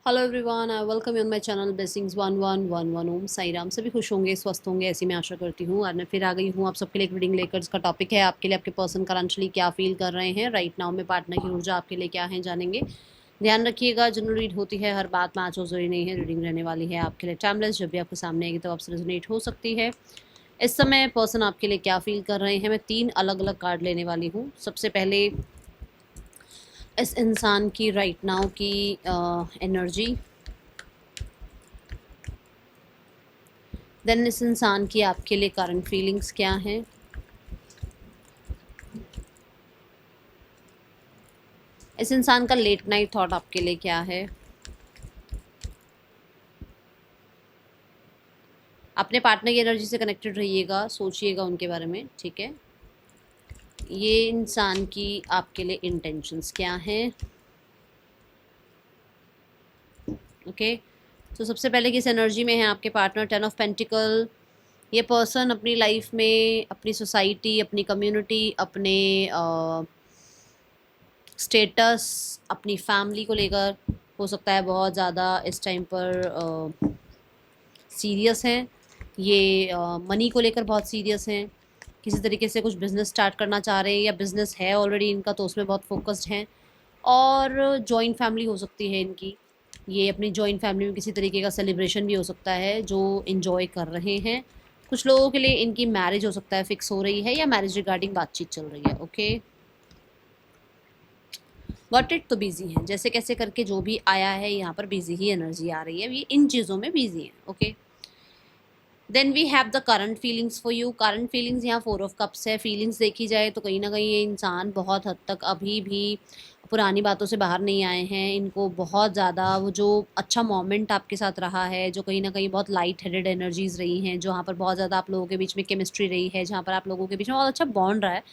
Hello everyone, I welcome you on my channel blessings 1111 ओम साई राम। सभी खुश होंगे, स्वस्थ होंगे, ऐसी मैं आशा करती हूँ। आज मैं फिर आ गई हूँ आप सबके लिए एक रीडिंग लेकर, जिसका टॉपिक है आपके लिए आपके पर्सन करंटली क्या फील कर रहे हैं राइट नाउ में, पार्टनर की ऊर्जा आपके लिए क्या है जानेंगे। ध्यान रखिएगा, जनरल रीड होती है, हर बात मैच हो जरूरी नहीं है। रीडिंग रहने वाली है आपके लिए टाइमलेस, जब भी आपके सामने आएगी तब आपसे रेजोनेट हो सकती है। इस समय पर्सन आपके लिए क्या फील कर रहे हैं, मैं 3 अलग अलग कार्ड लेने वाली हूँ। सबसे पहले इस इंसान की राइट नाउ की एनर्जी, देन इस इंसान की आपके लिए करंट फीलिंग्स क्या हैं, इस इंसान का लेट नाइट थॉट आपके लिए क्या है। अपने पार्टनर की एनर्जी से कनेक्टेड रहिएगा, सोचिएगा उनके बारे में, ठीक है। ये इंसान की आपके लिए इंटेंशंस क्या हैं, ओके। तो सबसे पहले किस एनर्जी में है आपके पार्टनर, 10 ऑफ पेंटिकल। ये पर्सन अपनी लाइफ में, अपनी सोसाइटी, अपनी कम्युनिटी, अपने स्टेटस, अपनी फैमिली को लेकर हो सकता है बहुत ज़्यादा इस टाइम पर सीरियस हैं। ये मनी को लेकर बहुत सीरियस हैं। किसी तरीके से कुछ बिज़नेस स्टार्ट करना चाह रहे हैं, या बिज़नेस है ऑलरेडी इनका तो उसमें बहुत फोकस्ड हैं। और जॉइंट फैमिली हो सकती है इनकी। ये अपनी जॉइंट फैमिली में किसी तरीके का सेलिब्रेशन भी हो सकता है जो इन्जॉय कर रहे हैं। कुछ लोगों के लिए इनकी मैरिज हो सकता है फिक्स हो रही है, या मैरिज रिगार्डिंग बातचीत चल रही है, ओके। बट इट तो बिजी है, जैसे कैसे करके जो भी आया है यहाँ पर बिजी ही एनर्जी आ रही है, ये इन चीज़ों में बिजी है, okay. Then we have the current feelings for you. Current feelings यहाँ 4 ऑफ कप्स है। फीलिंग्स देखी जाए तो कहीं ना कहीं ये इंसान बहुत हद तक अभी भी पुरानी बातों से बाहर नहीं आए हैं। इनको बहुत ज़्यादा वो जो अच्छा मोमेंट आपके साथ रहा है, जो कहीं ना कहीं बहुत लाइट हेडेड एनर्जीज रही हैं, जहाँ पर बहुत ज़्यादा आप लोगों के बीच में केमिस्ट्री रही है, जहाँ पर आप लोगों के बीच में बहुत अच्छा बॉन्ड रहा है,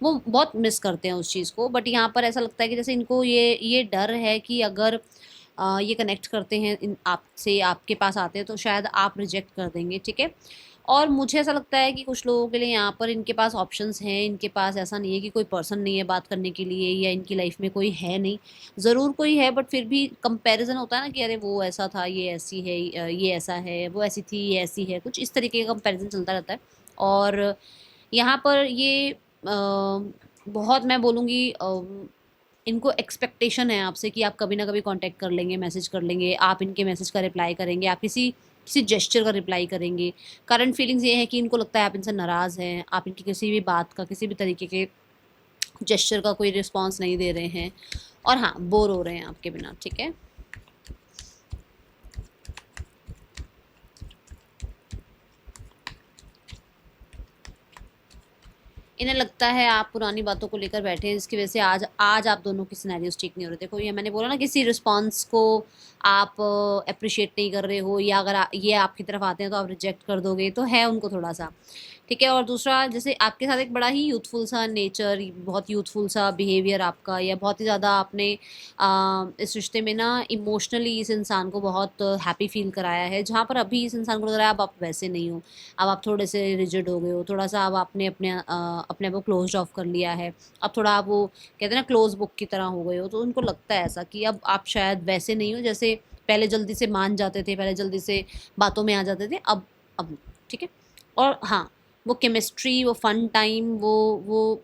वो बहुत मिस करते हैं उस चीज़ को। बट यहाँ पर ऐसा लगता है कि जैसे इनको ये डर है कि अगर ये कनेक्ट करते हैं इन आपसे, आपके पास आते हैं तो शायद आप रिजेक्ट कर देंगे, ठीक है। और मुझे ऐसा लगता है कि कुछ लोगों के लिए यहाँ पर इनके पास ऑप्शंस हैं। इनके पास ऐसा नहीं है कि कोई पर्सन नहीं है बात करने के लिए, या इनकी लाइफ में कोई है नहीं। ज़रूर कोई है, बट फिर भी कंपैरिजन होता है ना कि अरे वो ऐसा था, ये ऐसी है, ये ऐसा है, वो ऐसी थी, ये ऐसी है, कुछ इस तरीके का कंपैरिजन चलता रहता है। और यहाँ पर ये बहुत मैं बोलूँगी इनको एक्सपेक्टेशन है आपसे कि आप कभी ना कभी कांटेक्ट कर लेंगे, मैसेज कर लेंगे, आप इनके मैसेज का रिप्लाई करेंगे, आप किसी किसी जेस्चर का रिप्लाई करेंगे। करंट फीलिंग्स ये है कि इनको लगता है आप इनसे नाराज़ हैं, आप इनकी किसी भी बात का, किसी भी तरीके के जेस्चर का कोई रिस्पॉन्स नहीं दे रहे हैं, और हाँ, बोर हो रहे हैं आपके बिना, ठीक है। इन्हें लगता है आप पुरानी बातों को लेकर बैठे हैं, जिसकी वजह से आज आज आप दोनों की सिनेरियोज ठीक नहीं हो रहे। देखो, ये मैंने बोला ना, किसी रिस्पॉन्स को आप अप्रिशिएट नहीं कर रहे हो, या अगर ये आपकी तरफ आते हैं तो आप रिजेक्ट कर दोगे, तो है उनको थोड़ा सा, ठीक है। और दूसरा, जैसे आपके साथ एक बड़ा ही यूथफुल सा नेचर, बहुत यूथफुल सा बिहेवियर आपका, या बहुत ही ज़्यादा आपने इस रिश्ते में ना इमोशनली इस इंसान को बहुत हैप्पी फील कराया है, जहाँ पर अभी इस इंसान को लग रहा है अब आप वैसे नहीं हो। अब आप थोड़े से रिजिड हो गए हो, थोड़ा सा अब आपने अपने आप को क्लोज ऑफ कर लिया है। अब थोड़ा आप वो कहते हैं ना क्लोज बुक की तरह हो गए हो, तो उनको लगता है ऐसा कि अब आप शायद वैसे नहीं हो जैसे पहले, जल्दी से मान जाते थे, पहले जल्दी से बातों में आ जाते थे, अब नहीं, ठीक है। और हाँ, वो केमिस्ट्री, वो फन टाइम, वो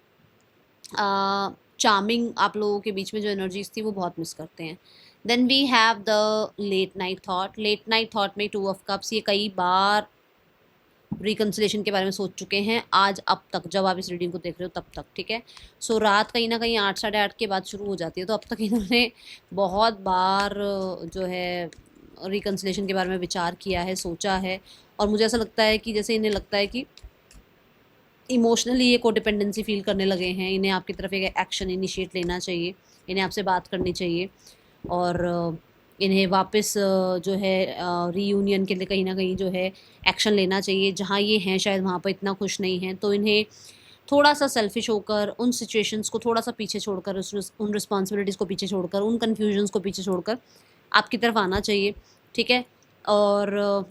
चार्मिंग आप लोगों के बीच में जो एनर्जीज थी वो बहुत मिस करते हैं। Then we have the late night thought. Late night thought में 2 ऑफ कप्स, ये कई बार रिकन्सिलेशन के बारे में सोच चुके हैं, आज अब तक, जब आप इस रीडिंग को देख रहे हो तब तक, ठीक है। सो रात कहीं ना कहीं 8 साढ़े 8 के बाद शुरू हो जाती है, तो अब तक इन्होंने बहुत बार जो है रिकन्सिलेशन के बारे में विचार किया है, सोचा है। और मुझे ऐसा लगता है कि जैसे इन्हें लगता है कि इमोशनली ये कोडिपेंडेंसी फील करने लगे हैं, इन्हें आपकी तरफ एक एक्शन इनिशिएट लेना चाहिए, इन्हें आपसे बात करनी चाहिए। और इन्हें वापस जो है रीयूनियन के लिए कहीं ना कहीं जो है एक्शन लेना चाहिए। जहाँ ये हैं शायद वहाँ पर इतना खुश नहीं हैं, तो इन्हें थोड़ा सा सेल्फिश होकर, उन सिचुएशंस को थोड़ा सा पीछे छोड़कर, उन रिस्पॉन्सिबिलिटीज़ को पीछे छोड़कर, उन कन्फ्यूजन्स को पीछे छोड़कर आपकी तरफ आना चाहिए, ठीक है। और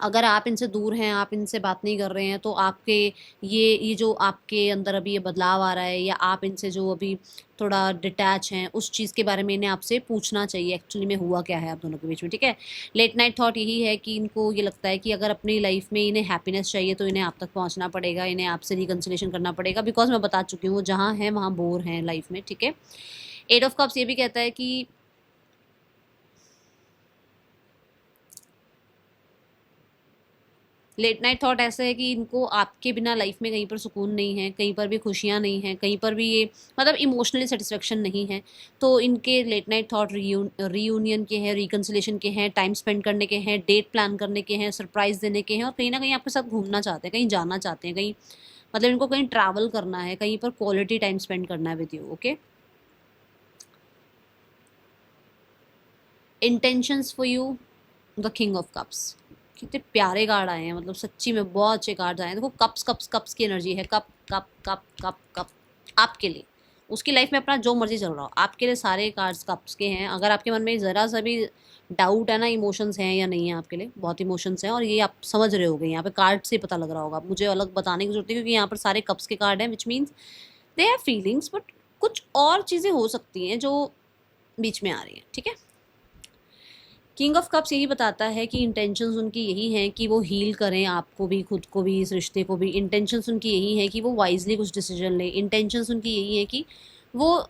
अगर आप इनसे दूर हैं, आप इनसे बात नहीं कर रहे हैं, तो आपके ये जो आपके अंदर अभी ये बदलाव आ रहा है, या आप इनसे जो अभी थोड़ा डिटैच हैं, उस चीज़ के बारे में इन्हें आपसे पूछना चाहिए एक्चुअली में हुआ क्या है आप दोनों के बीच में, ठीक है। लेट नाइट थॉट यही है कि इनको ये लगता है कि अगर अपनी लाइफ में इन्हें हैप्पीनेस चाहिए तो इन्हें आप तक पहुंचना पड़ेगा, इन्हें आपसे रिकन्सिलेशन करना पड़ेगा, बिकॉज मैं बता चुकी हूँ वो जहाँ हैं वहाँ बोर हैं लाइफ में, ठीक है। एट ऑफ कप्स ये भी कहता है कि लेट नाइट थॉट ऐसा है कि इनको आपके बिना लाइफ में कहीं पर सुकून नहीं है, कहीं पर भी खुशियाँ नहीं हैं, कहीं पर भी ये मतलब इमोशनली सेटिस्फेक्शन नहीं है। तो इनके लेट नाइट थॉट रीयूनियन के हैं, रिकन्सिलेशन के हैं, टाइम स्पेंड करने के हैं, डेट प्लान करने के हैं, सरप्राइज़ देने के हैं, और कहीं ना कहीं आपके साथ घूमना चाहते हैं, कहीं जाना चाहते हैं, कहीं मतलब इनको कहीं ट्रैवल करना है, कहीं पर क्वालिटी टाइम स्पेंड करना है with you. Okay, intentions for you, the king of cups. कितने प्यारे कार्ड आए हैं, मतलब सच्ची में बहुत अच्छे कार्ड आए हैं। देखो कप्स कप्स कप्स की एनर्जी है, cup cup cup cup cup आपके लिए, उसकी लाइफ में अपना जो मर्जी चल रहा हो, आपके लिए सारे कार्ड्स कप्स के हैं। अगर आपके मन में ज़रा सा भी डाउट है ना, इमोशंस हैं या नहीं है आपके लिए, बहुत इमोशंस हैं, और ये आप समझ रहे होगे, यहाँ पे कार्ड से पता लग रहा होगा, मुझे अलग बताने की जरूरत है, क्योंकि यहाँ पर सारे कप्स के कार्ड हैं, which means they have feelings, but कुछ और चीज़ें हो सकती हैं जो बीच में आ रही हैं, ठीक है। किंग ऑफ कप्स यही बताता है कि इंटेंशंस उनकी यही हैं कि वो हील करें आपको भी, खुद को भी, इस रिश्ते को भी। इंटेंशंस उनकी यही है कि वो वाइजली कुछ डिसीजन लें। इंटेंशंस उनकी यही है कि वो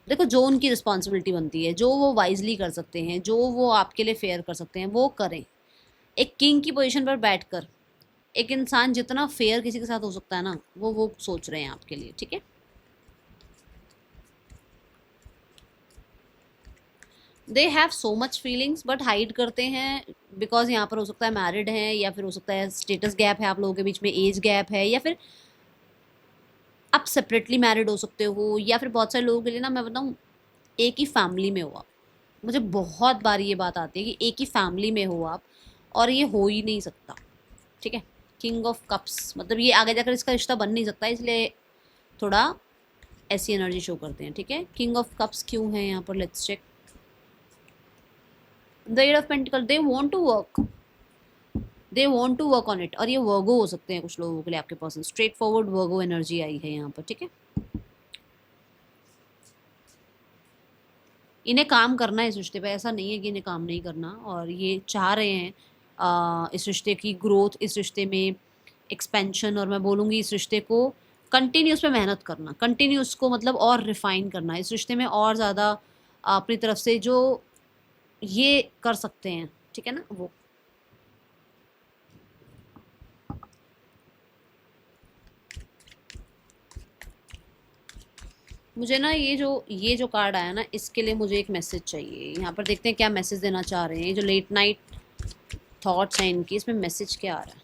देखो जो उनकी रिस्पॉन्सिबिलिटी बनती है, जो वो वाइजली कर सकते हैं, जो वो आपके लिए फेयर कर सकते हैं, वो करें। एक किंग की पोजीशन पर बैठकर एक इंसान जितना फेयर किसी के साथ हो सकता है ना, वो सोच रहे हैं आपके लिए, ठीक है। They have so much feelings but hide करते हैं, बिकॉज यहाँ पर हो सकता है मैरिड हैं, या फिर हो सकता है स्टेटस गैप है आप लोगों के बीच में, एज गैप है, या फिर आप सेपरेटली मैरिड हो सकते हो, या फिर बहुत सारे लोगों के लिए ना मैं बताऊँ एक ही फैमिली में हो आप। मुझे बहुत बार ये बात आती है कि एक ही फैमिली में हो आप, और ये हो ही नहीं सकता, ठीक है। किंग ऑफ कप्स मतलब ये आगे जाकर इसका रिश्ता बन नहीं सकता, इसलिए थोड़ा ऐसी एनर्जी शो करते हैं, ठीक है। किंग ऑफ कप्स क्यों है यहाँ पर, let's check. The eight of पेंटिकल, they want to work, they want to work on it, और ये वर्गो हो सकते हैं कुछ लोगों के लिए आपके पर्सन। स्ट्रेट फॉरवर्ड वर्गो एनर्जी आई है यहाँ पर, ठीक है। इन्हें काम करना है इस रिश्ते पे, ऐसा नहीं है कि इन्हें काम नहीं करना, और ये चाह रहे हैं इस रिश्ते की ग्रोथ, इस रिश्ते में एक्सपेंशन, और मैं बोलूँगी इस रिश्ते को कंटिन्यूस पे मेहनत करना, कंटिन्यूस को मतलब और रिफाइन करना, इस रिश्ते में और ज़्यादा अपनी तरफ से जो ये कर सकते हैं, ठीक है ना वो। मुझे ना ये जो कार्ड आया ना, इसके लिए मुझे एक मैसेज चाहिए। यहाँ पर देखते हैं क्या मैसेज देना चाह रहे हैं। ये जो लेट नाइट थॉट्स हैं इनकी, इसमें मैसेज क्या आ रहा है।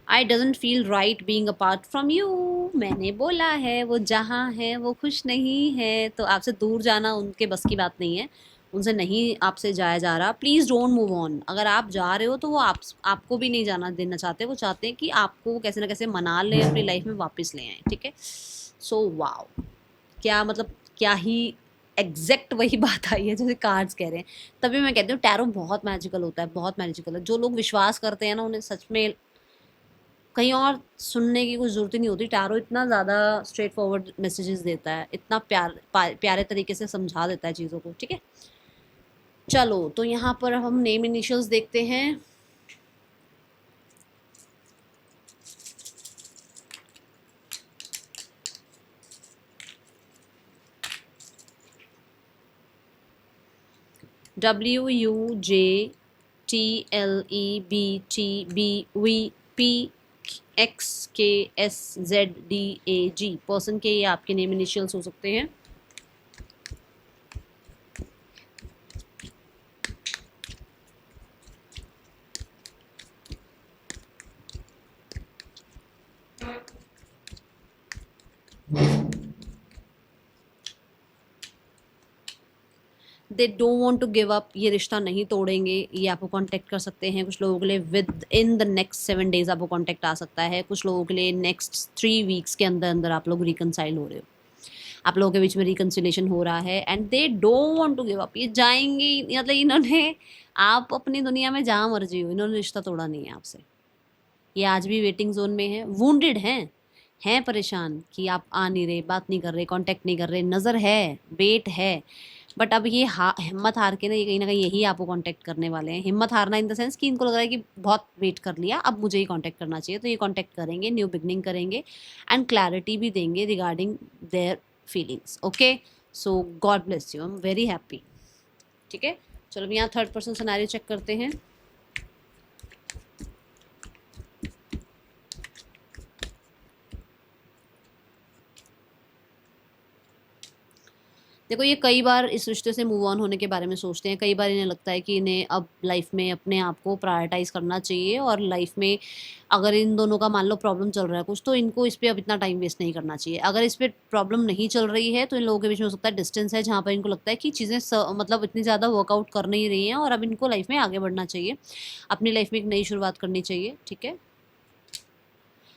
आई doesn't feel right being apart from you. मैंने बोला है वो जहाँ है वो खुश नहीं है, तो आपसे दूर जाना उनके बस की बात नहीं है, उनसे नहीं आपसे जाया जा रहा। Please don't move on. अगर आप जा रहे हो तो वो आपको भी नहीं जाना देना चाहते, वो चाहते हैं कि आपको कैसे ना कैसे मना लें, अपनी लाइफ में वापस ले आएँ, ठीक है। सो वाओ, क्या मतलब क्या ही एग्जैक्ट वही बात आई है जैसे कार्ड्स कह रहे हैं। तभी मैं कहती हूँ टैरो बहुत मैजिकल होता है, बहुत मैजिकल है। जो लोग विश्वास करते हैं ना, उन्हें सच में कहीं और सुनने की कुछ ज़रूरत ही नहीं होती। टैरो इतना ज़्यादा स्ट्रेट फॉरवर्ड मैसेजेस देता है, इतना प्यारे तरीके से समझा देता है चीज़ों को, ठीक है। चलो तो यहाँ पर हम नेम इनिशियल्स देखते हैं। WUJTLEBTBVPXKSZDAG। पर्सन के ये आपके नेम इनिशियल्स हो सकते हैं। They don't want to give up, ये रिश्ता नहीं तोड़ेंगे, ये आपको कांटेक्ट कर सकते हैं। कुछ लोगों के लिए with in the next 7 days आपको कांटेक्ट आ सकता है, कुछ लोगों के लिए नेक्स्ट 3 वीक्स के अंदर अंदर आप लोग रिकनसाइल हो रहे हो। आप लोगों के बीच में रिकन्सिलेशन हो रहा है and they don't want to give up. ये जाएंगे, मतलब इन्होंने, आप अपनी दुनिया में जहाँ मर्जी हो, इन्होंने रिश्ता तोड़ा नहीं है आपसे। ये आज भी वेटिंग जोन में है, वुंडेड हैं परेशान कि आप आ नहीं रहे, बात नहीं कर रहे, कांटेक्ट नहीं कर रहे, नज़र है, वेट है, बट अब ये हिम्मत हार के ना कहीं यही आपको कांटेक्ट करने वाले हैं। हिम्मत हारना इन द सेंस कि इनको लग रहा है कि बहुत वेट कर लिया, अब मुझे ही कांटेक्ट करना चाहिए, तो ये कांटेक्ट करेंगे, न्यू बिगनिंग करेंगे एंड क्लैरिटी भी देंगे regarding their feelings. Okay, so God bless you, I am very happy. ठीक है, चलो यहाँ थर्ड पर्सन सिनेरियो चेक करते हैं। देखो, ये कई बार इस रिश्ते से मूव ऑन होने के बारे में सोचते हैं। कई बार इन्हें लगता है कि इन्हें अब लाइफ में अपने आप को प्रायोरिटाइज़ करना चाहिए और लाइफ में अगर इन दोनों का मान लो प्रॉब्लम चल रहा है कुछ, तो इनको इस पे अब इतना टाइम वेस्ट नहीं करना चाहिए। अगर इस पे प्रॉब्लम नहीं चल रही है तो इन लोगों के बीच में हो सकता है डिस्टेंस है, जहाँ पर इनको लगता है कि चीज़ें मतलब इतनी ज़्यादा वर्कआउट कर नहीं रही हैं और अब इनको लाइफ में आगे बढ़ना चाहिए, अपनी लाइफ में एक नई शुरुआत करनी चाहिए। ठीक है,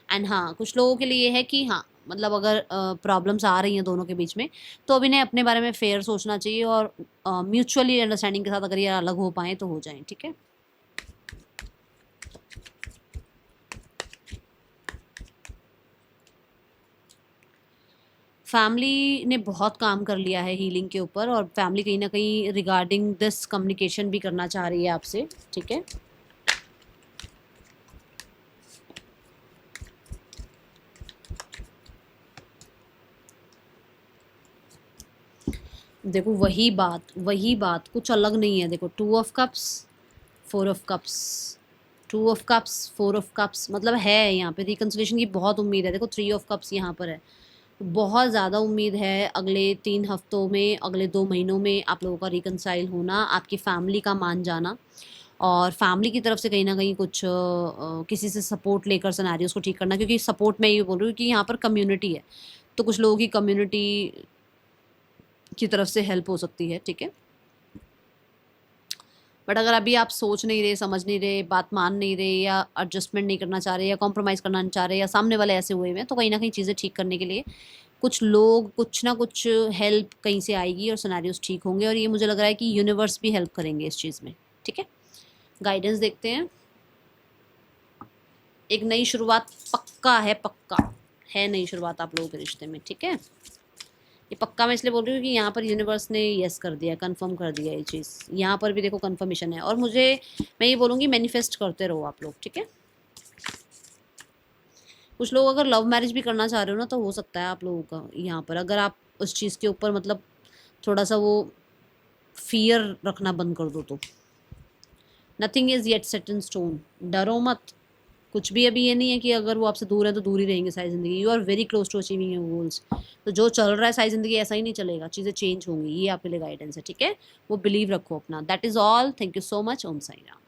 एंड हाँ, कुछ लोगों के लिए ये है कि हाँ, मतलब अगर प्रॉब्लम्स आ रही हैं दोनों के बीच में, तो अब इन्हें अपने बारे में फेयर सोचना चाहिए और म्यूचुअली अंडरस्टैंडिंग के साथ अगर ये अलग हो पाएँ तो हो जाएँ। ठीक है, फैमिली ने बहुत काम कर लिया है हीलिंग के ऊपर और फैमिली कहीं ना कहीं रिगार्डिंग दिस कम्युनिकेशन भी करना चाह रही है आपसे। ठीक है, देखो वही बात कुछ अलग नहीं है। देखो, 2 of cups, 4 of cups, 2 of cups, 4 of cups, मतलब है यहाँ पे रिकन्सिलेशन की बहुत उम्मीद है। देखो, 3 ऑफ कप्स यहाँ पर है, बहुत ज़्यादा उम्मीद है अगले 3 हफ्तों में, अगले 2 महीनों में आप लोगों का रिकन्साइल होना, आपकी फैमिली का मान जाना और फैमिली की तरफ से कहीं ना कहीं कुछ किसी से सपोर्ट लेकर सिनेरियोस को ठीक करना। क्योंकि सपोर्ट मैं ये बोल रही हूँ कि यहाँ पर कम्युनिटी है, तो कुछ लोगों की कम्युनिटी की तरफ से हेल्प हो सकती है। ठीक है, बट अगर अभी आप सोच नहीं रहे, समझ नहीं रहे, बात मान नहीं रहे या एडजस्टमेंट नहीं करना चाह रहे या कॉम्प्रोमाइज़ करना नहीं चाह रहे या सामने वाले ऐसे हुए हुए हैं, तो कहीं ना कहीं चीज़ें ठीक करने के लिए कुछ लोग, कुछ ना कुछ हेल्प कहीं से आएगी और सिनेरियोस ठीक होंगे। और ये मुझे लग रहा है कि यूनिवर्स भी हेल्प करेंगे इस चीज़ में। ठीक है, गाइडेंस देखते हैं। एक नई शुरुआत पक्का है नई शुरुआत आप लोगों के रिश्ते में। ठीक है, ये पक्का मैं इसलिए बोल रही हूँ कि यहाँ पर यूनिवर्स ने यस कर दिया, कंफर्म कर दिया ये चीज़। यहाँ पर भी देखो कंफर्मेशन है और मैं ये बोलूँगी मैनिफेस्ट करते रहो आप लोग। ठीक है, कुछ लोग अगर लव मैरिज भी करना चाह रहे हो ना, तो हो सकता है आप लोगों का यहाँ पर, अगर आप उस चीज़ के ऊपर मतलब थोड़ा सा वो फियर रखना बंद कर दो तो। Nothing is yet set in stone, डरो मत कुछ भी। अभी ये नहीं है कि अगर वो आपसे दूर है तो दूर ही रहेंगे सारी ज़िंदगी। You are very close to achieving your goals. तो जो चल रहा है सारी ज़िंदगी ऐसा ही नहीं चलेगा, चीज़ें चेंज होंगी, ये आपके लिए गाइडेंस है। ठीक है, वो बिलीव रखो अपना। That is all, thank you so much. Om Sai Ram.